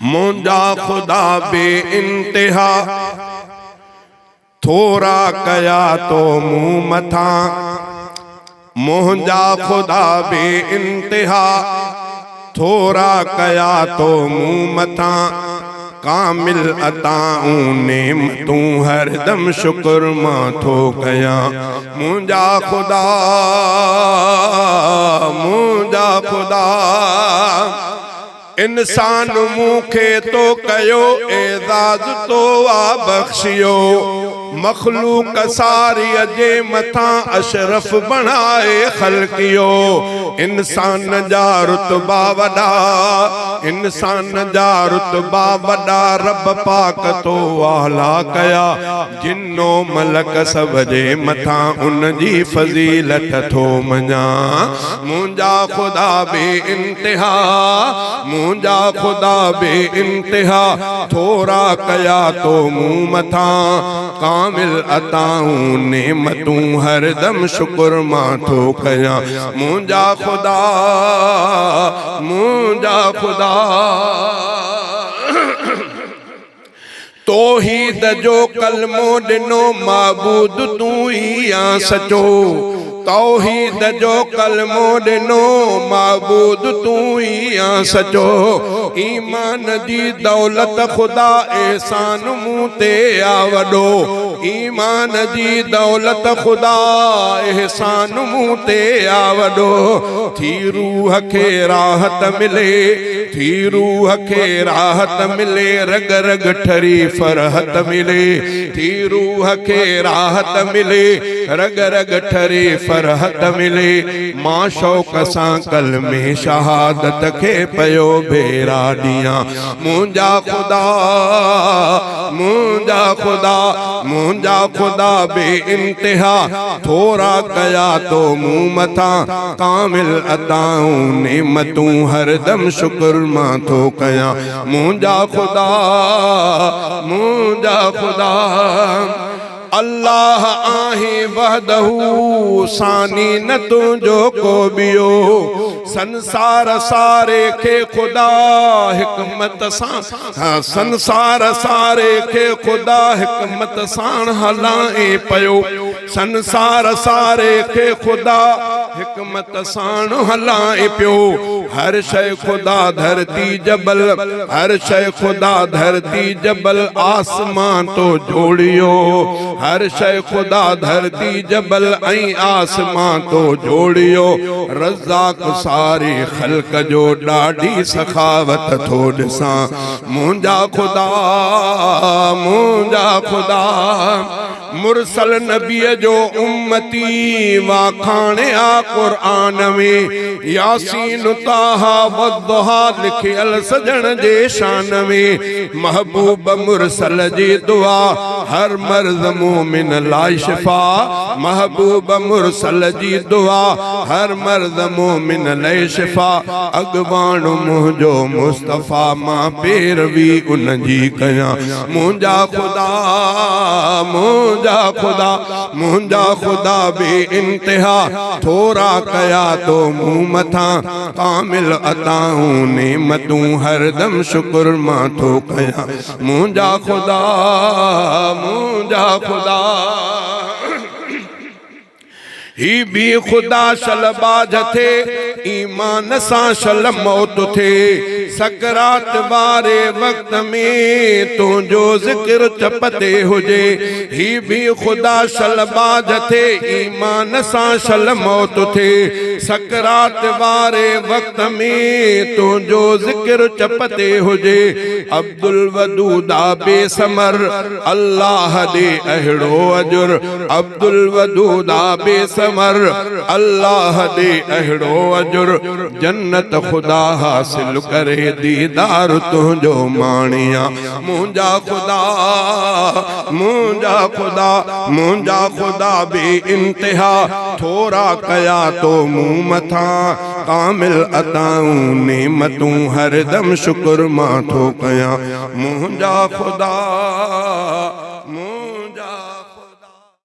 मुंजा खुदा बे इंतहा थोड़ा कया तो मुँह मथा। मुंजा खुदा बे इंतहा थोड़ा कया तो मुँह मथा। कामिल अताऊं नेमतूं हरदम शुक्र मां थो कया। मुंजा खुदा इंसान मूंखे तो कयो एज़ाज़ तो आ बख्शियो। मखलूक सारी जे मथा अशरफ बनाए खलकियो। इंसान जा रुतबा वडा, इंसान जा रुतबा वडा रब पाक तो आला कया। जिन्नो मलक सब जे मथा उन जी फजीलत थो मञा। मुंजा खुदा बे इंतहा, मुंजा खुदा बे इंतहा थोड़ा कया तो मुँह मथा। कामिल अताऊं नेमतूं हरदम शुक्र मां थो कया। मुंजा खुदा, मुंजा खुदा तौहीद जो कलमो ॾिनो माबूद तू ही आ सचो। तौहीद जो कलमो ॾिनो माबूद तू ही आ सचो। ईमान जी दौलत खुदा एहसान मूं ते आ वॾो। ईमान जी दौलत खुदा एहसान मूं ते आ वॾो। थी रूह खे राहत मिले, थी रूह खे राहत मिले। रग रग ठरी फरहत मिले। थी रूह खे राहत मिले, रग रग ठरी फरहत मिले। मां शौक़ सां कल में शहादत खे पयो भेरा ॾियां। मुंजा खुदा, मुंजा खुदा, मुंजा खुदा बे इंतहा थोड़ा कया तो मुँह मथा। कामिल अताऊं नेमतूं हरदम शुक्र मां थो कया। मुंजा खुदा, मुंजा खुदा अल्लाह आहे वहदहू सानी न तुंहिंजो को ॿियो। संसार सारे खे खुदा हिकमत सां, संसार सारे खे खुदा हिकमत सां हलाए पयो। संसार सारे खे खुदा हिकमत सां हलाए पियो। हर शय खुदा धरती जबल, हर शय खुदा धरती जबल आसमान तो जोड़ियो। हर शय खुदा धरती जबल ऐं आसमान तो जोड़ियो। रज़ाक सारी खल्क जो ॾाढी सखावत थो ॾिसां। मुंजा खुदा, मुंजा खुदा मुरसल नबीअ जो उम्मती वाखाणे आ क़ुरान में। यासीन ताहा वद्दुहा लिखियल सजण जे शान में। महबूब मुरसल जी दुआ हर मर्ज़ मोमिन लाइ शिफा। महबूब मुरसल जी दुआ हर मर्ज़ मोमिन लाइ शिफा। अगवान मुंहिंजो मुस्तफ़ा मां पैरवी उन जी कयां। मुंजा खुदा, मुंजा खुदा, मुंजा खुदा बे इंतहा थोड़ा कया तो मुँह मथा। कामिल अताऊं नेमतूं हरदम शुक्र मां थो कया। मुंजा खुदा, मुंजा खुदा ही भी खुदा शलबाज थे। ईमान सां शल मौत थे। सकरात वारे वक्त में तुंहिंजो ज़िक्र चपते हुजे। ही भी खुदा शलबाज थे। ईमान सां शल मौत थे। सकरात वारे वक्त में तुंहिंजो ज़िक्र चपते हुजे। अब्दुल वदूदा बेसमर अल्लाह दे अहिड़ो अजुर। अब्दुल वदूदा बेसमर अल्लाह दे अहिड़ो अजुर। जन्नत खुदा हासिल करे दीदार तुंहिंजो माणिया। मुंजा खुदा, मुंजा खुदा, मुंजा खुदा बे इंतहा थोड़ा कया तो मुँह मथा। कामिल अताऊं नेमतूं हरदम शुक्र मां थो कया। मुंजा खुदा।